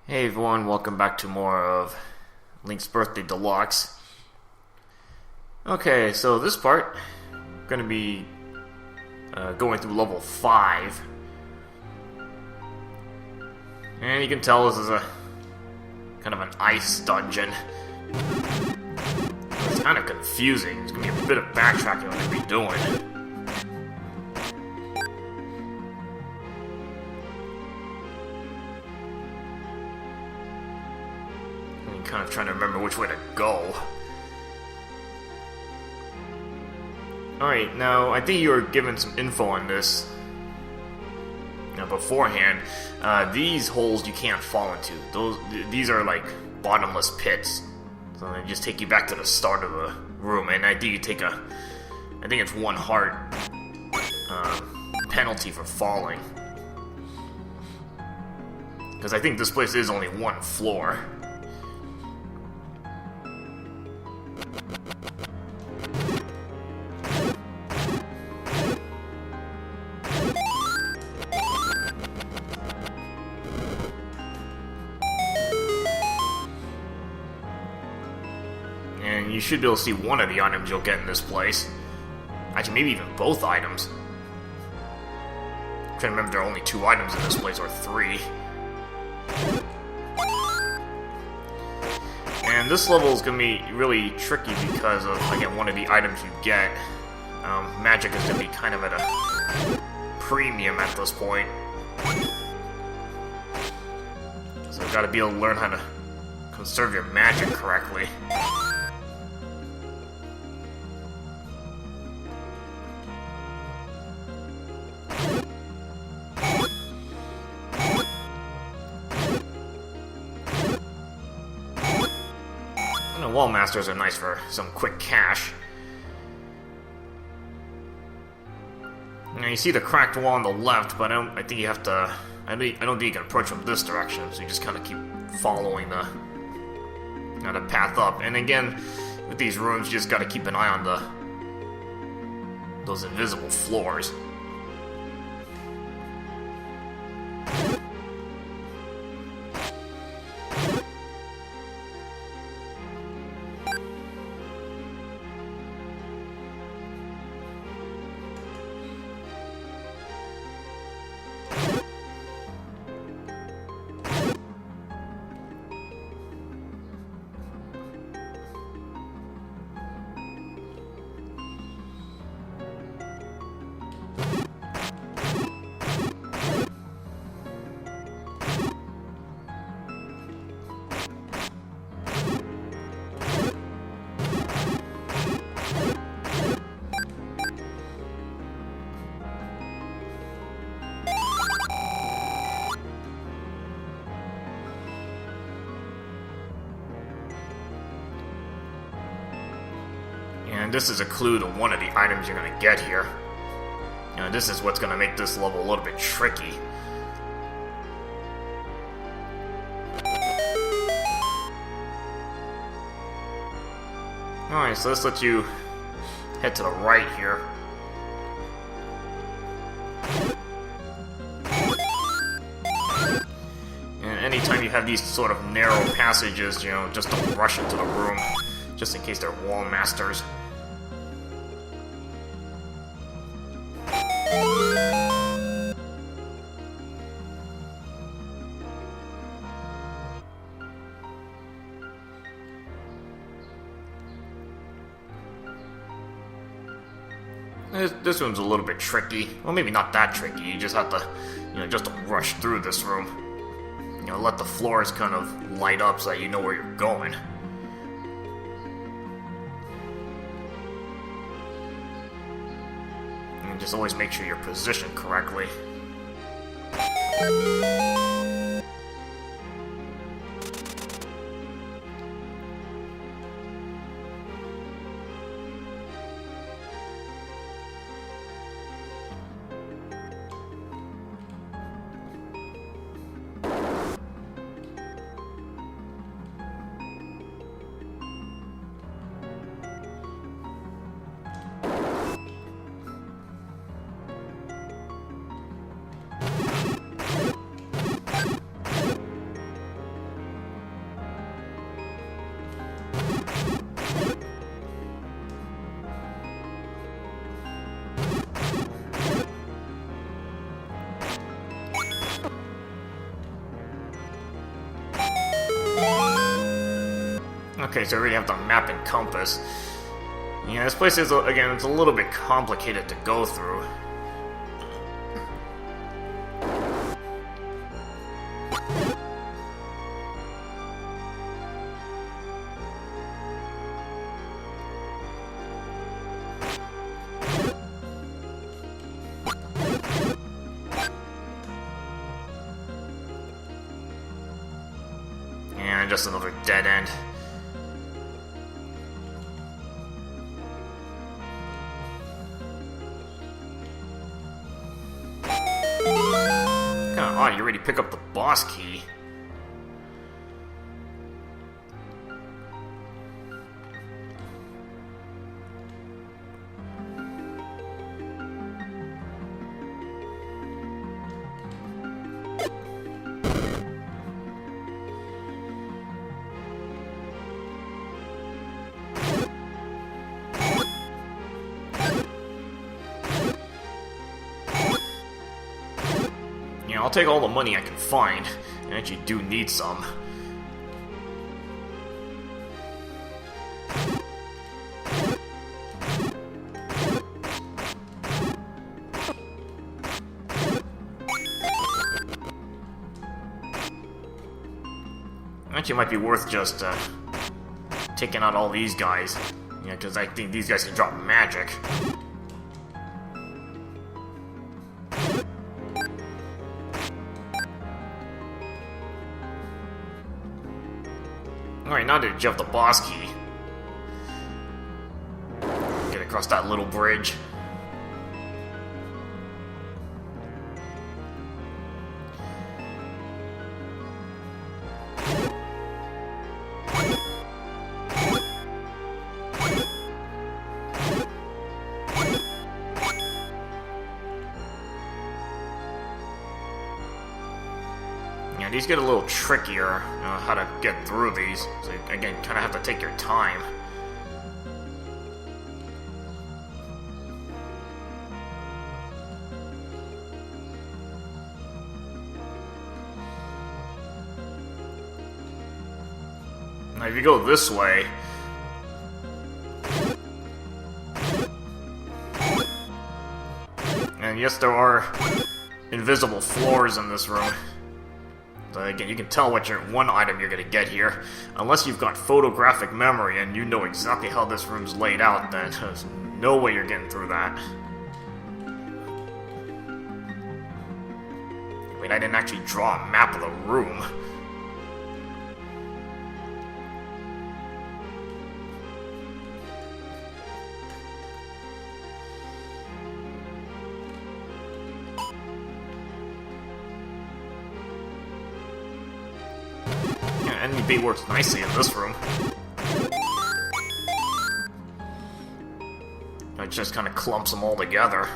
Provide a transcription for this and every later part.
Hey everyone, welcome back to more of Link's Birthday Deluxe. Okay, so this part, I'm going to be going through level 5. And you can tell this is a kind of an ice dungeon. It's kind of confusing. There's going to be a bit of backtracking I'm going to be doing. Kind of trying to remember which way to go. Alright, now I think you were given some info on this beforehand. These holes you can't fall into. These are like bottomless pits. So they just take you back to the start of the room, and I think you take I think it's 1 heart penalty for falling. Because I think this place is only 1 floor. And you should be able to see one of the items you'll get in this place. Actually, maybe even both items. I'm trying to remember if there are only 2 items in this place, or 3. And this level is going to be really tricky because of, again, one of the items you get. Magic is going to be kind of at a premium at this point. So you've got to be able to learn how to conserve your magic correctly. Wall masters are nice for some quick cash. Now you see the cracked wall on the left, but I think you have to. I don't think you can approach from this direction, so you just kind of keep following the path up. And again, with these rooms, you just got to keep an eye on those invisible floors. And this is a clue to one of the items you're going to get here. This is what's going to make this level a little bit tricky. Alright, so let's let you head to the right here. And anytime you have these sort of narrow passages, just don't rush into the room, just in case they're wall masters. This room's a little bit tricky. Well, maybe not that tricky. You just have to, just don't rush through this room. Let the floors kind of light up so that you know where you're going. And just always make sure you're positioned correctly. Okay, so I already have the map and compass. Yeah, this place is, again, it's a little bit complicated to go through. And just another dead end. Kinda odd, you already pick up the boss key. I'll take all the money I can find. I actually do need some. Actually, it might be worth just taking out all these guys. Yeah, because I think these guys can drop magic. Alright, now that you have the boss key. Get across that little bridge. Yeah, these get a little trickier, how to get through these. So again, kind of have to take your time. Now, if you go this way, and yes, there are invisible floors in this room. Again, you can tell what one item you're going to get here. Unless you've got photographic memory and you know exactly how this room's laid out, then there's no way you're getting through that. Wait, I didn't actually draw a map of the room. Enemy bait works nicely in this room. It just kind of clumps them all together.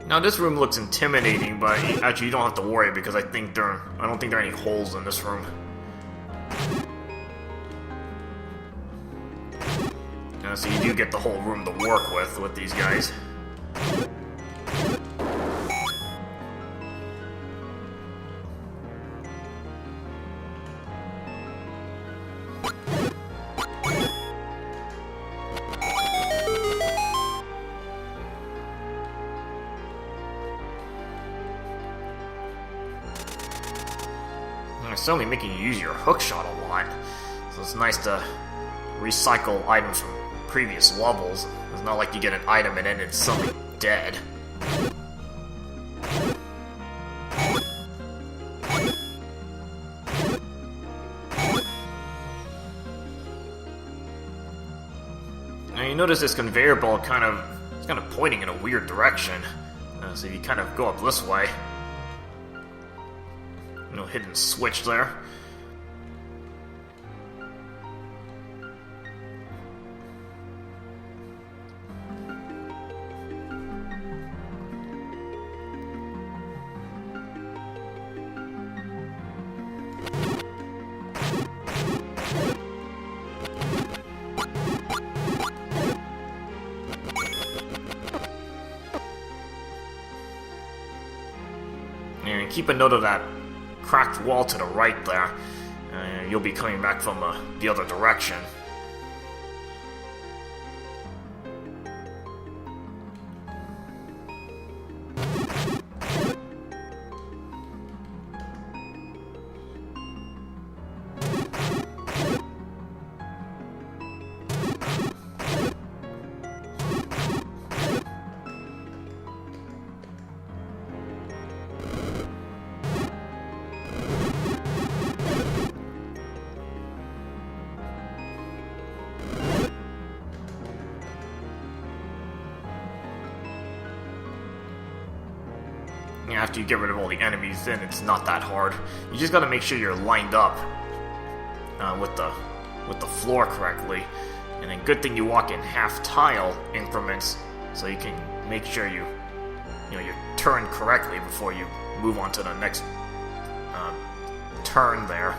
Now this room looks intimidating, but actually you don't have to worry because I don't think there are any holes in this room. So you do get the whole room to work with these guys. It's only making you use your hookshot a lot, so it's nice to recycle items from previous levels. It's not like you get an item and then it's suddenly dead. Now you notice this conveyor belt it's kind of pointing in a weird direction. So you kind of go up this way. No hidden switch there. keep a note of that cracked wall to the right there. You'll be coming back from the other direction. After you get rid of all the enemies, then it's not that hard. You just gotta make sure you're lined up with the floor correctly, and then good thing you walk in half tile increments, so you can make sure you turn correctly before you move on to the next turn there.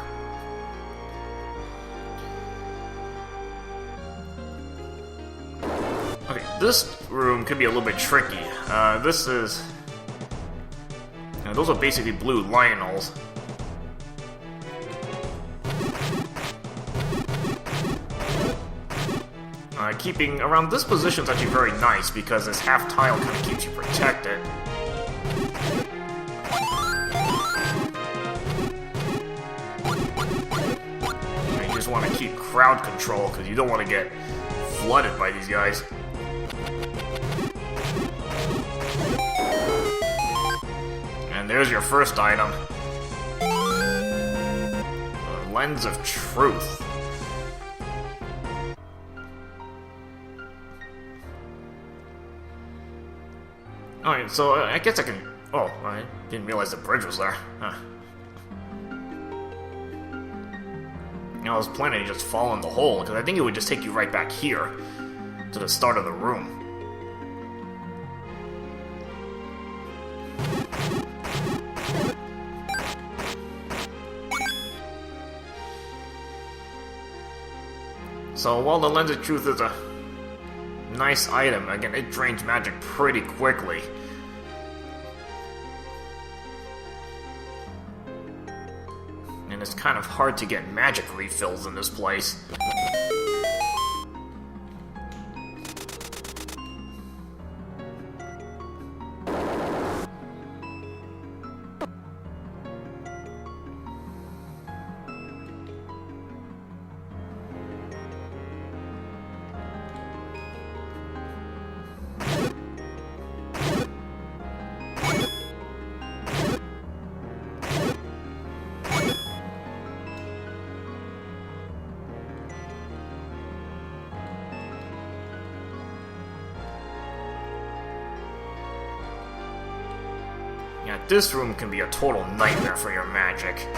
Okay, this room could be a little bit tricky. This is. Those are basically blue Lionels. Keeping around this position is actually very nice because this half tile kind of keeps you protected. And you just want to keep crowd control because you don't want to get flooded by these guys. And there's your first item. The Lens of Truth. Alright, so I guess I can... Oh, I didn't realize the bridge was there. Huh. I was planning to just fall in the hole, because I think it would just take you right back here, to the start of the room. So while the Lens of Truth is a nice item, again, it drains magic pretty quickly. And it's kind of hard to get magic refills in this place. This room can be a total nightmare for your magic,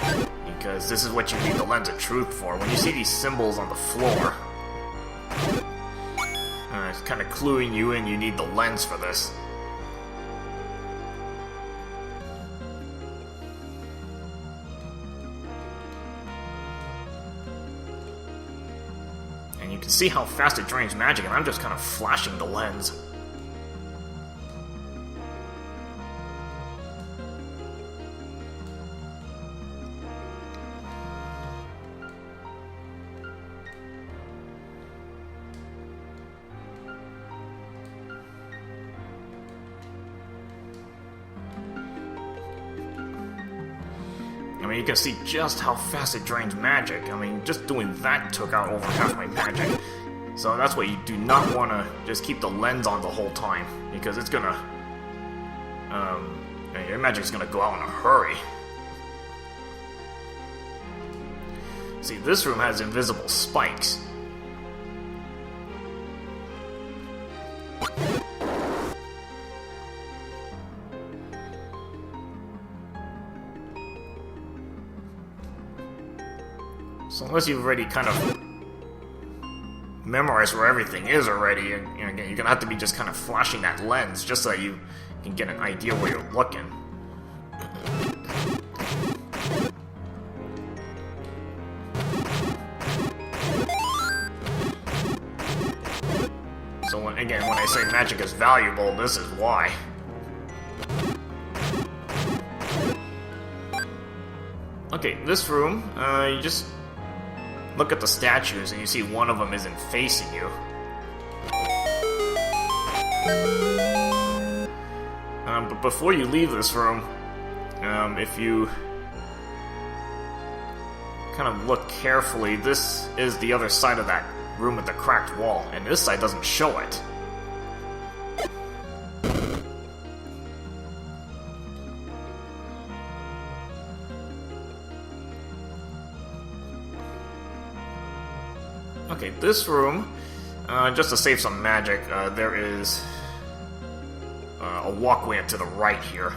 because this is what you need the Lens of Truth for. When you see these symbols on the floor, it's kind of cluing you in, you need the lens for this. And you can see how fast it drains magic, and I'm just kind of flashing the lens. I mean, you can see just how fast it drains magic. I mean, just doing that took out over half my magic. So that's why you do not want to just keep the lens on the whole time, because it's gonna... your magic's gonna go out in a hurry. See, this room has invisible spikes. So unless you've already kind of memorized where everything is already, and again, you're gonna have to be just kind of flashing that lens just so that you can get an idea where you're looking. So when I say magic is valuable, this is why. Okay, this room, you just look at the statues and you see one of them isn't facing you. But before you leave this room, if you kind of look carefully, this is the other side of that room with the cracked wall, and this side doesn't show it. Okay, this room, just to save some magic, there is a walkway to the right here.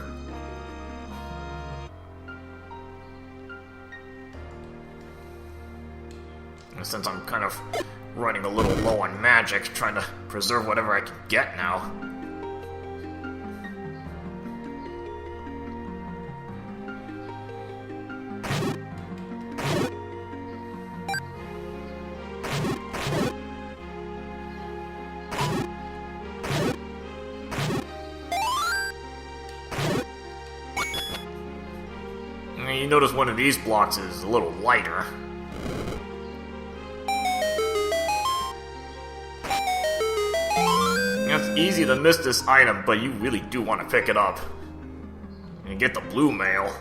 And since I'm kind of running a little low on magic, trying to preserve whatever I can get now. You notice one of these blocks is a little lighter. It's easy to miss this item, but you really do want to pick it up. And get the blue mail.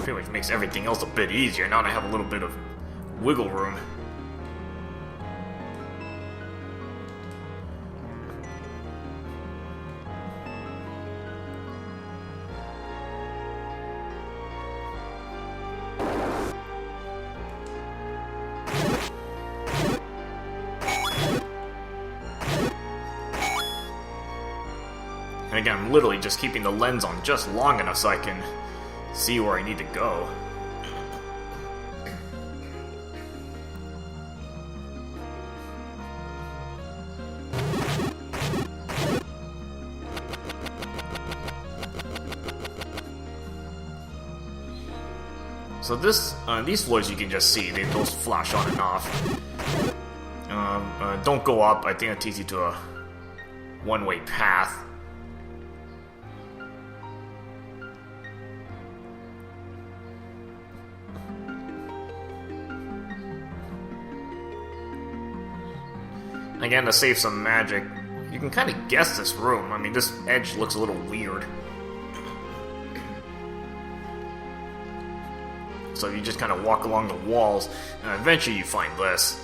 Pretty much makes everything else a bit easier. Now I have a little bit of wiggle room. And again, I'm literally just keeping the lens on just long enough so I can see where I need to go. So these floors you can just see, those flash on and off. Don't go up, I think that takes you to a one-way path. Again, to save some magic, you can kind of guess this room. I mean, this edge looks a little weird. So you just kind of walk along the walls, and eventually you find this.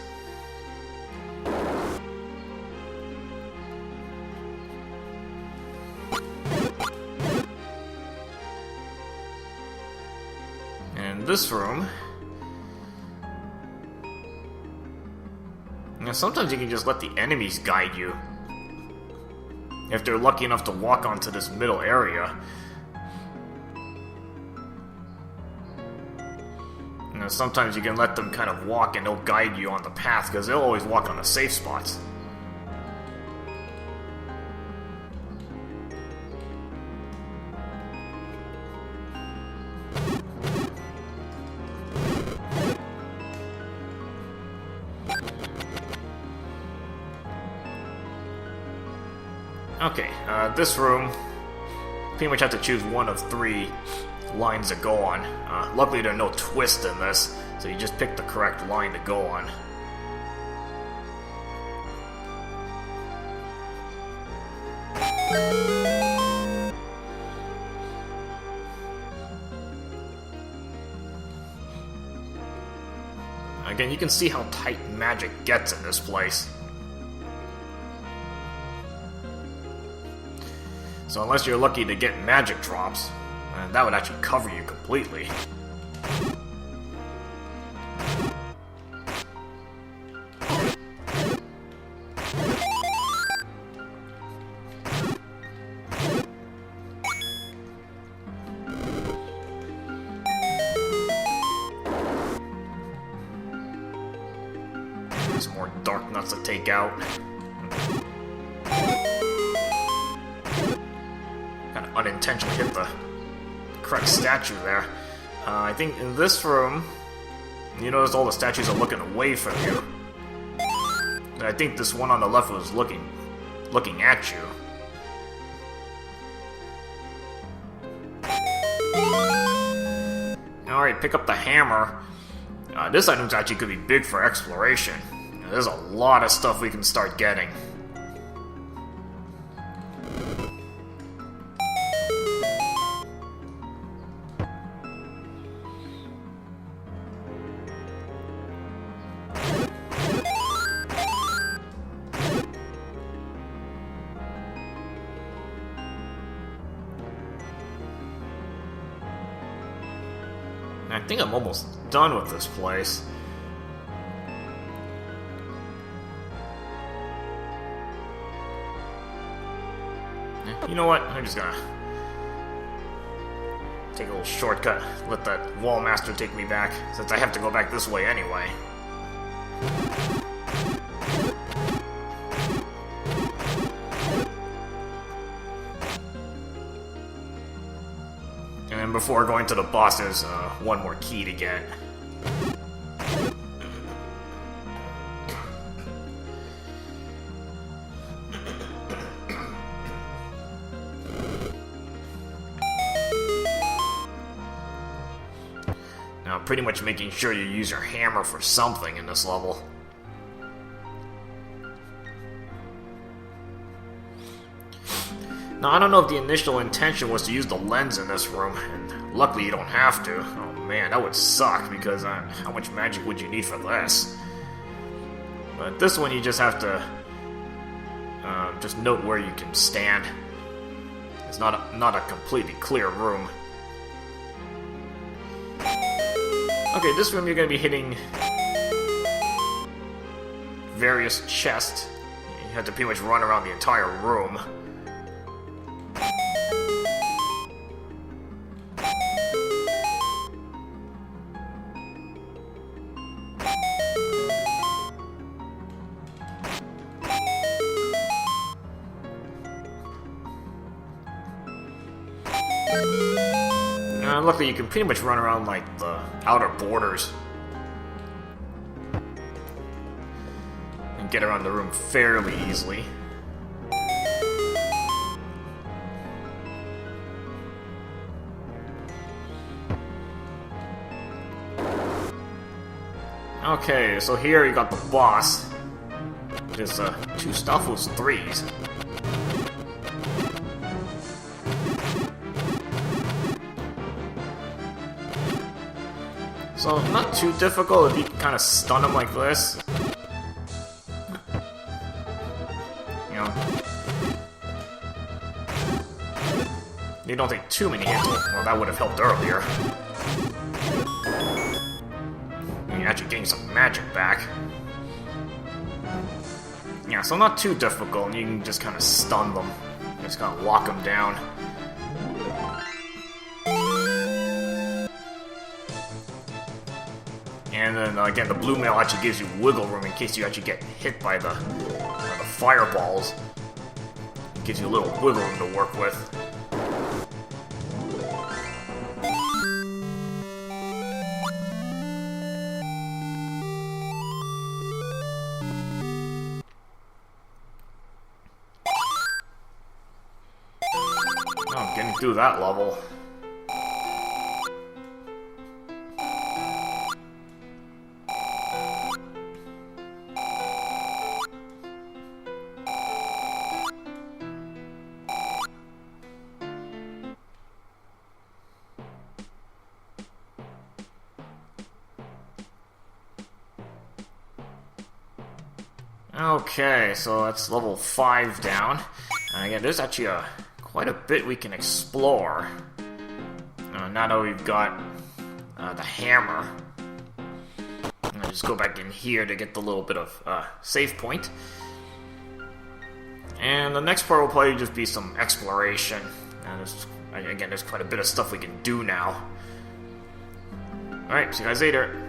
And this room... Now, sometimes you can just let the enemies guide you. If they're lucky enough to walk onto this middle area. Now, sometimes you can let them kind of walk and they'll guide you on the path, because they'll always walk on the safe spots. Okay, this room, pretty much have to choose one of 3 lines to go on. Luckily there are no twists in this, so you just pick the correct line to go on. Again, you can see how tight magic gets in this place. So unless you're lucky to get magic drops, that would actually cover you completely. There's more dark nuts to take out. intentionally hit the correct statue there. I think in this room, you notice all the statues are looking away from you. I think this one on the left was looking at you. Alright, pick up the hammer. This item's actually could be big for exploration. There's a lot of stuff we can start getting. I think I'm almost done with this place. You know what? I'm just gonna take a little shortcut. Let that wall master take me back, since I have to go back this way anyway. And then before going to the boss, there's one more key to get. Now, pretty much making sure you use your hammer for something in this level. Now, I don't know if the initial intention was to use the lens in this room, and luckily you don't have to. Oh man, that would suck, because how much magic would you need for this? But this one you just have to just note where you can stand. It's not a completely clear room. Okay, this room you're going to be hitting various chests. You have to pretty much run around the entire room. Luckily, you can pretty much run around like the outer borders and get around the room fairly easily. Okay, so here you got the boss, which is 2 Stalfos 3s. So, not too difficult if you can kind of stun him like this. You know. You don't take too many hits. Well, that would have helped earlier. And you're actually getting some magic back. Yeah, so not too difficult, and you can just kind of stun them. Just kind of lock them down. And then again, the blue mail actually gives you wiggle room in case you actually get hit by the fireballs. It gives you a little wiggle room to work with. Oh, I'm getting through that level. Okay, so that's level 5 down. Again, there's actually quite a bit we can explore. Now that we've got the hammer. I'll just go back in here to get the little bit of save point. And the next part will probably just be some exploration. Again, there's quite a bit of stuff we can do now. Alright, see you guys later.